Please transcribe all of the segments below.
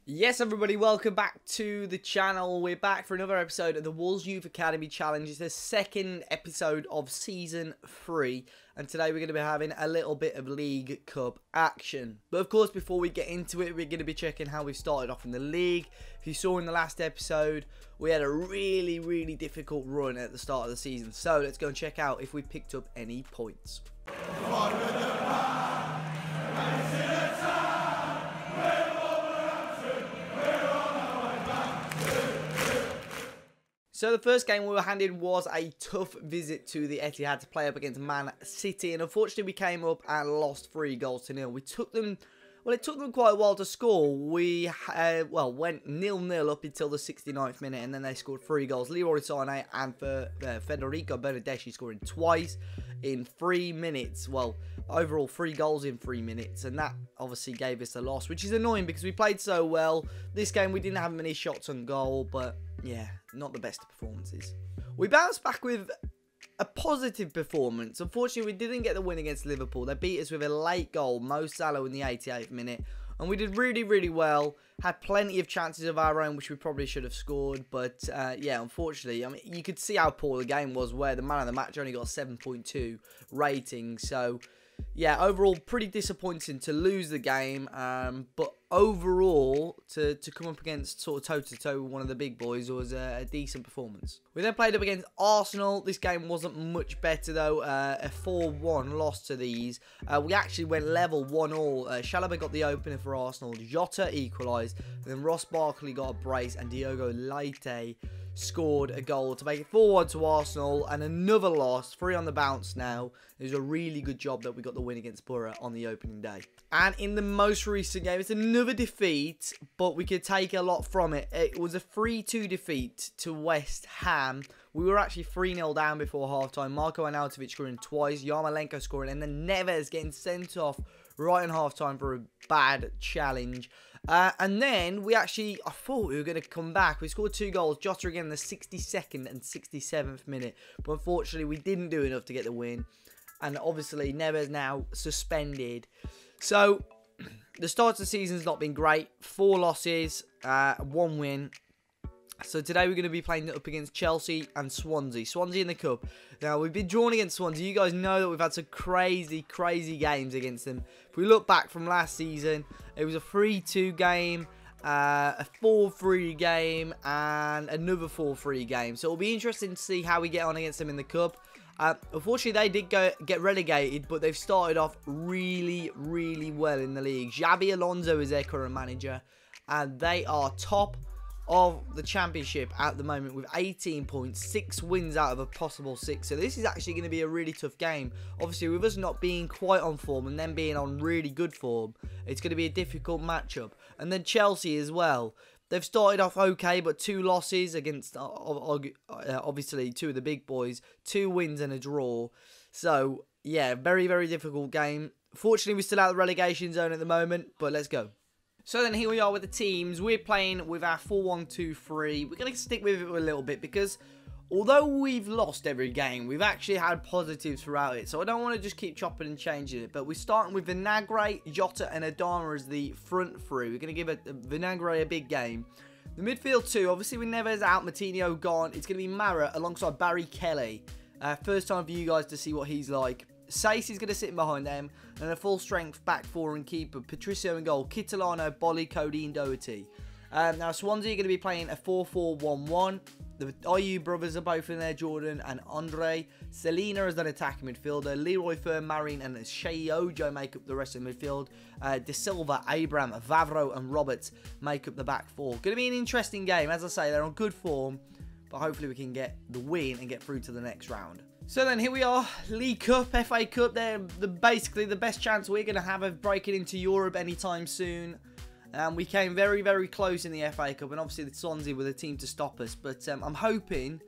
Yes, everybody, welcome back to the channel. We're back for another episode of the Wolves Youth Academy Challenge. It's the second episode of Season 3, and today we're going to be having a little bit of League Cup action. But of course, before we get into it, we're going to be checking how we've started off in the league. If you saw in the last episode, we had a really difficult run at the start of the season. So let's go and check out if we picked up any points. So the first game we were handed was a tough visit to the Etihad to play up against Man City, and unfortunately we came up and lost 3-0. We took them, well, it took them quite a while to score. We went 0-0 up until the 69th minute, and then they scored 3 goals. Leroy Sané and Federico Bernardeschi scoring twice in 3 minutes. Well, overall 3 goals in 3 minutes, and that obviously gave us a loss, which is annoying because we played so well. This game we didn't have many shots on goal, but yeah, not the best of performances. We bounced back with a positive performance. Unfortunately, we didn't get the win against Liverpool. They beat us with a late goal, Mo Salah in the 88th minute. And we did really well. Had plenty of chances of our own, which we probably should have scored. But yeah, unfortunately, I mean, you could see how poor the game was, where the man of the match only got a 7.2 rating. So yeah, overall pretty disappointing to lose the game, but overall to come up against sort of toe-to-toe with one of the big boys was a decent performance. We then played up against Arsenal. This game wasn't much better though, a 4-1 loss to these. We actually went level 1-1. Chalobah got the opener for Arsenal, Jota equalised, then Ross Barkley got a brace, and Diogo Leite scored a goal to make it 4-1 to Arsenal, and another loss, 3 on the bounce now. It was a really good job that we got the win against Borough on the opening day. And in the most recent game, it's another defeat, but we could take a lot from it. It was a 3-2 defeat to West Ham. We were actually 3-0 down before halftime. Marko Arnautovic scoring twice, Yarmolenko scoring, and then Neves getting sent off right in halftime for a bad challenge. And then I thought we were going to come back. We scored 2 goals, Jota again in the 62nd and 67th minute. But unfortunately, we didn't do enough to get the win. And obviously, Neves now suspended. So, the start of the season's not been great. 4 losses, 1 win. So today we're going to be playing up against Chelsea and Swansea. Swansea in the Cup. Now, we've been drawn against Swansea. You guys know that we've had some crazy games against them. If we look back from last season, it was a 3-2 game, a 4-3 game, and another 4-3 game. So it'll be interesting to see how we get on against them in the Cup. Unfortunately, they did get relegated, but they've started off really well in the league. Xabi Alonso is their current manager, and they are top of the championship at the moment with 18 points, 6 wins out of a possible 6. So this is actually going to be a really tough game. Obviously, with us not being quite on form and them being on really good form, it's going to be a difficult matchup. And then Chelsea as well. They've started off okay, but 2 losses against, obviously, 2 of the big boys. 2 wins and a draw. So, yeah, very difficult game. Fortunately, we're still out of the relegation zone at the moment, but let's go. So then here we are with the teams. We're playing with our 4-1-2-3. We're going to stick with it a little bit because although we've lost every game, we've actually had positives throughout it. So I don't want to just keep chopping and changing it. But we're starting with Vinagre, Jota and Adama as the front three. We're going to give Vinagre a big game. The midfield two, obviously with Neves out, Martinho gone. It's going to be Mara alongside Barry Kelly. First time for you guys to see what he's like. Sace is going to sit behind them, and a full-strength back four and keeper. Patricio in goal, Kitolano, Bolly, Cody and Doherty. Now, Swansea are going to be playing a 4-4-1-1. The IU brothers are both in there, Jordan and Andre. Selena as an attacking midfielder. Leroy Fern, Marin and Shea Ojo make up the rest of the midfield. De Silva, Abraham, Vavro and Roberts make up the back four. Going to be an interesting game. As I say, they're on good form, but hopefully we can get the win and get through to the next round. So then here we are, League Cup, FA Cup. They're basically the best chance we're going to have of breaking into Europe anytime soon. We came very close in the FA Cup, and obviously the Swansea were the team to stop us. But I'm hoping,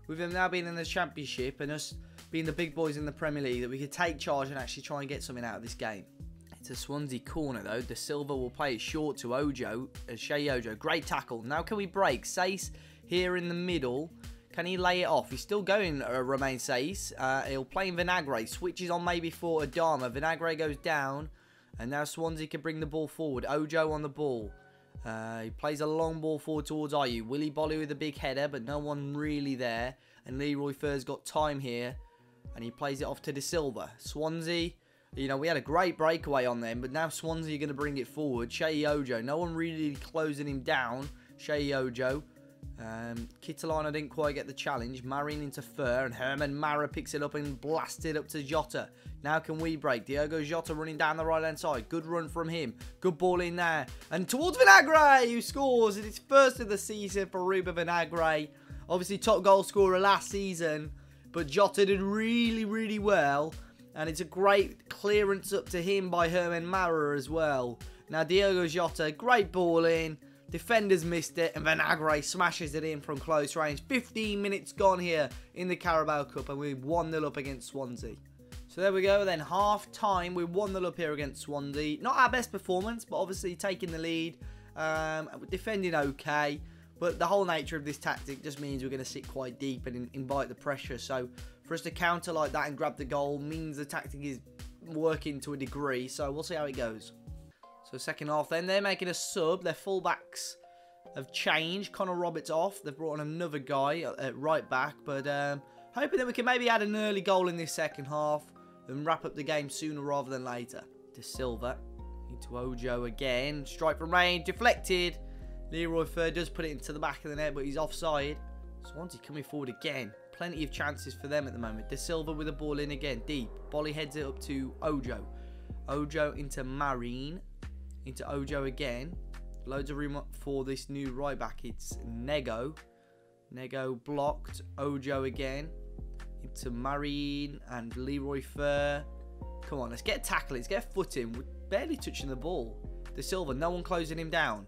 with them now being in the Championship and us being the big boys in the Premier League, that we could take charge and actually try and get something out of this game. It's a Swansea corner though. De Silva will play it short to Ojo, Shea Ojo. Great tackle. Now can we break? Sace here in the middle. Can he lay it off? He's still going, Romain Sace. He'll play in Vinagre. Switches on maybe for Adama. Vinagre goes down. And now Swansea can bring the ball forward. Ojo on the ball. He plays a long ball forward towards Ayew. Willy Bolly with a big header, but no one really there. And Leroy Fer's got time here. And he plays it off to De Silva. Swansea, you know, we had a great breakaway on them, but now Swansea are going to bring it forward. Sheyi Ojo, no one really closing him down. Sheyi Ojo. Kitolano didn't quite get the challenge. Marine into Fer, and Herman Mara picks it up and blasts it up to Jota. Now can we break? Diogo Jota running down the right-hand side. Good run from him. Good ball in there. And towards Vinagre, who scores. It's first of the season for Ruben Vinagre. Obviously, top goal scorer last season. But Jota did really, really well. And it's a great clearance up to him by Herman Mara as well. Now, Diogo Jota, great ball in. Defenders missed it, and Vinagre smashes it in from close range. 15 minutes gone here in the Carabao Cup, and we're 1-0 up against Swansea. So there we go then, half time. We're 1-0 up here against Swansea. Not our best performance, but obviously taking the lead. Defending okay, but the whole nature of this tactic just means we're going to sit quite deep and invite the pressure. So for us to counter like that and grab the goal means the tactic is working to a degree. So we'll see how it goes. So second half then, they're making a sub. Their fullbacks have changed. Connor Roberts off. They've brought on another guy at right back. But hoping that we can maybe add an early goal in this second half and wrap up the game sooner rather than later. De Silva into Ojo again. Strike from range. Deflected. Leroy Fer does put it into the back of the net, but he's offside. Swansea coming forward again. Plenty of chances for them at the moment. De Silva with the ball in again. Deep. Bolly heads it up to Ojo. Ojo into Marine. Into Ojo again. Loads of room for this new right back. It's Nego. Nego blocked. Ojo again. Into Marine and Leroy Fer. Come on, let's get a tackle. Let's get a foot in. We're barely touching the ball. De Silva, no one closing him down.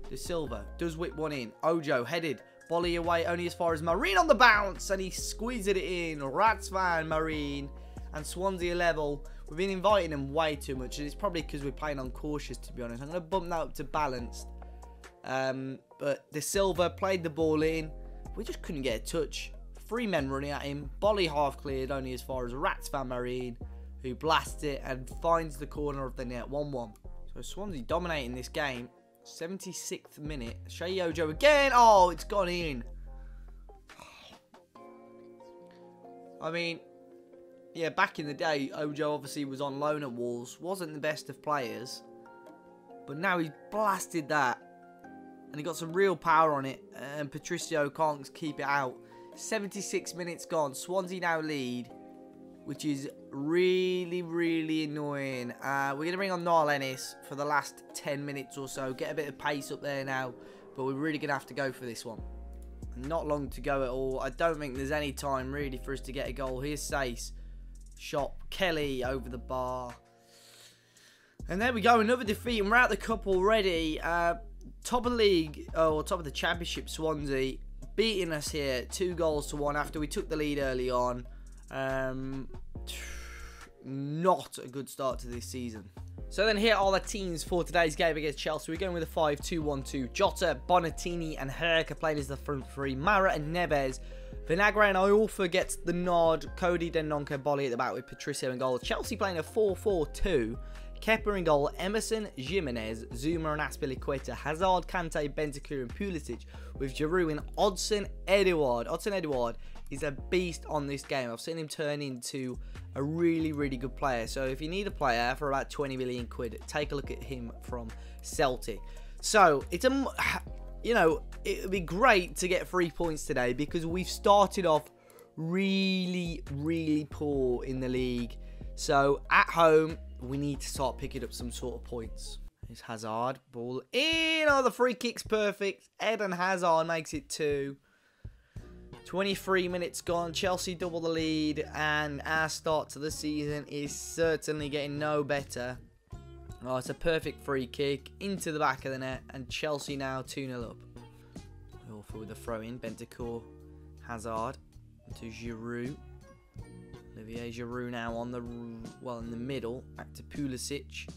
De Silva does whip one in. Ojo headed. Volley away only as far as Marine on the bounce. And he squeezed it in. Ratsvan Marine. And Swansea level. We've been inviting them way too much, and it's probably because we're playing on cautious, to be honest. I'm going to bump that up to balanced. But De Silva played the ball in. We just couldn't get a touch. 3 men running at him. Bolly half cleared only as far as Ratsvan Marine, who blasts it and finds the corner of the net. 1-1. So Swansea dominating this game. 76th minute. Sheyi Ojo again. Oh, it's gone in. I mean, yeah, back in the day, Ojo obviously was on loan at Wolves. Wasn't the best of players. But now he's blasted that. And he got some real power on it. And Patricio can't keep it out. 76 minutes gone. Swansea now lead. Which is really, really annoying. We're going to bring on Niall Ennis for the last 10 minutes or so. Get a bit of pace up there now. But we're really going to have to go for this one. Not long to go at all. I don't think there's any time really for us to get a goal. Here's Sace. Shot Kelly over the bar. And there we go, another defeat, and we're out the cup already. Top of the league, or top of the championship, Swansea beating us here 2-1 after we took the lead early on. Not a good start to this season. So then here are the teams for today's game against Chelsea. We're going with a 5-2-1-2. Jota, Bonatini and Herc are playing as the front three. Mara and Neves. Vinagre and Iorfa gets the nod. Cody, Dendoncker, Bolly at the back with Patricio in goal. Chelsea playing a 4-4-2. Kepa in goal. Emerson, Jimenez, Zuma and Azpilicueta. Hazard, Kante, Bentancur and Pulisic with Giroud and Odsonne Edouard. Odsonne Edouard is a beast on this game. I've seen him turn into a really, really good player. So if you need a player for about 20 million quid, take a look at him from Celtic. So it's a... You know, it would be great to get 3 points today because we've started off really, really poor in the league. So, at home, we need to start picking up some sort of points. Here's Hazard. Ball in. Oh, the free kick's perfect. Eden Hazard makes it 2. 23 minutes gone. Chelsea double the lead. And our start to the season is certainly getting no better. Oh, it's a perfect free kick into the back of the net, and Chelsea now 2-0 up. Awful with the throw in. Bentancur, Hazard into Giroud. Olivier Giroud now on the in the middle. Back to Pulisic.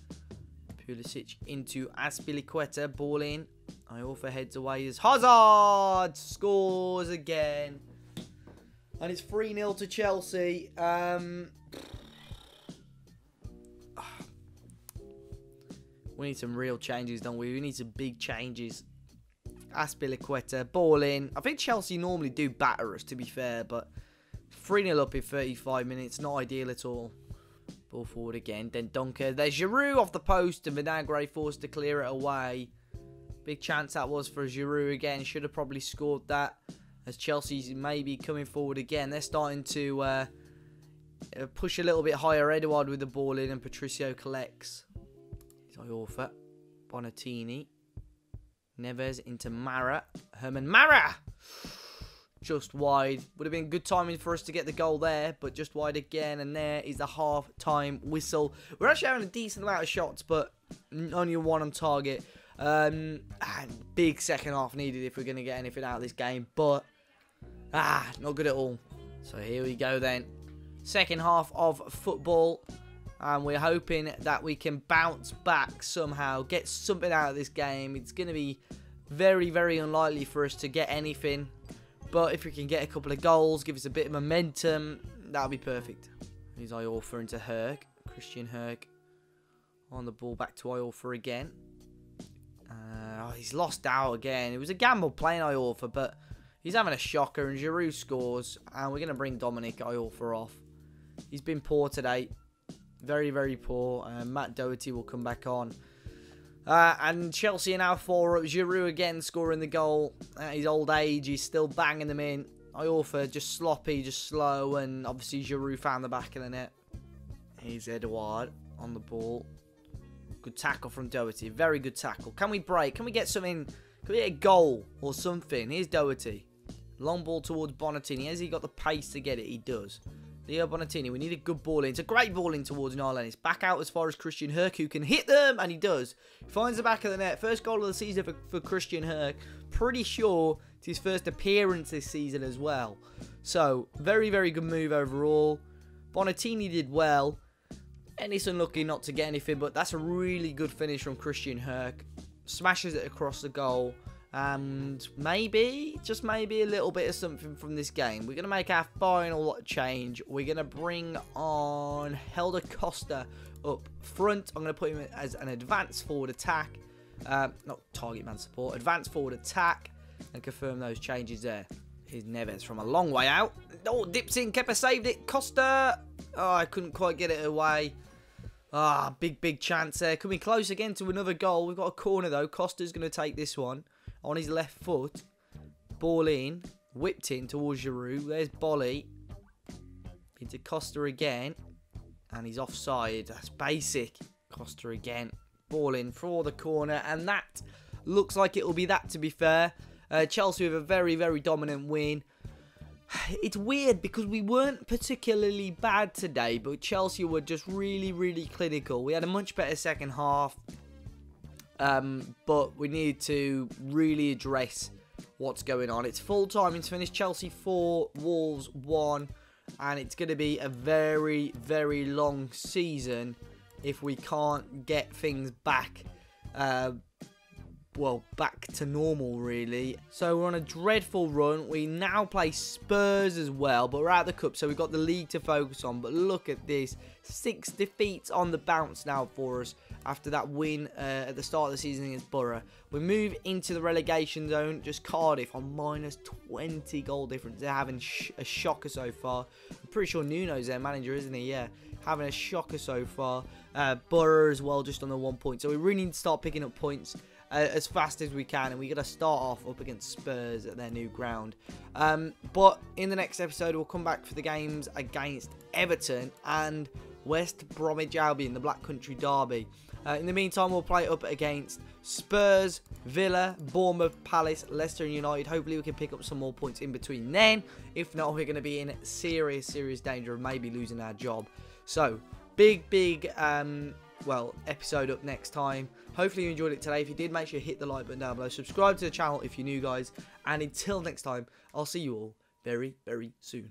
Pulisic into Azpilicueta. Ball in. Iorfa heads away as Hazard scores again, and it's 3-0 to Chelsea. We need some real changes, don't we? We need some big changes. Azpilicueta, ball in. I think Chelsea normally do batter us, to be fair, but 3-0 up in 35 minutes, not ideal at all. Ball forward again. Then Dunker. There's Giroud off the post, and Vinagre forced to clear it away. Big chance that was for Giroud again. Should have probably scored that. As Chelsea's maybe coming forward again. They're starting to push a little bit higher. Edouard with the ball in, and Patricio collects. Iorfa. Bonatini. Neves into Mara. Herman Mara! Just wide. Would have been good timing for us to get the goal there, but just wide again. And there is the half-time whistle. We're actually having a decent amount of shots, but only one on target. Big second half needed if we're going to get anything out of this game, but not good at all. So here we go then. Second half of football. And we're hoping that we can bounce back somehow, get something out of this game. It's going to be very, very unlikely for us to get anything. But if we can get a couple of goals, give us a bit of momentum, that'll be perfect. Here's Iorfa into Herc. Christian Herc on the ball, back to Iorfa again. He's lost out again. It was a gamble playing Iorfa, but he's having a shocker, and Giroud scores. And we're going to bring Dominic Iorfa off. He's been poor today. Very, very poor. Matt Doherty will come back on. And Chelsea are now 4 up. Giroud again scoring the goal. At his old age, he's still banging them in. Iorfa just sloppy, just slow. And obviously Giroud found the back of the net. Here's Edouard on the ball. Good tackle from Doherty. Very good tackle. Can we break? Can we get something? Can we get a goal or something? Here's Doherty. Long ball towards Bonatini. Has he got the pace to get it? He does. Leo Bonatini, we need a good ball in. It's a great ball in towards Niall Ennis. Back out as far as Christian Herc, who can hit them, and he does. Finds the back of the net. First goal of the season for Christian Herc. Pretty sure it's his first appearance this season as well. So, very, very good move overall. Bonatini did well. Ennis unlucky not to get anything, but that's a really good finish from Christian Herc. Smashes it across the goal. And maybe, just maybe, a little bit of something from this game. We're going to make our final change. We're going to bring on Helder Costa up front. I'm going to put him as an advanced forward attack. Not target man support. Advanced forward attack. And confirm those changes there. Here's Neves from a long way out. Oh, dips in. Kepa saved it. Costa. Oh, I couldn't quite get it away. Big chance there. Coming close again to another goal. We've got a corner, though. Costa's going to take this one. On his left foot, ball in, whipped in towards Giroud. There's Bolly. Into Costa again. And he's offside. That's basic. Costa again. Ball in for the corner. And that looks like it will be that, to be fair. Chelsea with a very, very dominant win. It's weird because we weren't particularly bad today, but Chelsea were just really, really clinical. We had a much better second half. But we need to really address what's going on. It's full time. It's finished. Chelsea 4, Wolves 1. And it's going to be a very, very long season if we can't get things back, back to normal, really. So we're on a dreadful run. We now play Spurs as well, but we're out of the cup, so we've got the league to focus on. But look at this. 6 defeats on the bounce now for us after that win at the start of the season against Borough. We move into the relegation zone. Just Cardiff on minus 20 goal difference. They're having a shocker so far. I'm pretty sure Nuno's their manager, isn't he? Yeah, having a shocker so far. Borough as well, just on the 1 point. So we really need to start picking up points as fast as we can, and we got to start off up against Spurs at their new ground. But in the next episode, we'll come back for the games against Everton and West Bromwich Albion, the Black Country Derby. In the meantime, we'll play up against Spurs, Villa, Bournemouth, Palace, Leicester and United. Hopefully we can pick up some more points in between then. If not, we're going to be in serious danger of maybe losing our job. So, big episode up next time. Hopefully you enjoyed it today. If you did, make sure you hit the like button down below. Subscribe to the channel if you're new, guys. And until next time, I'll see you all very, very soon.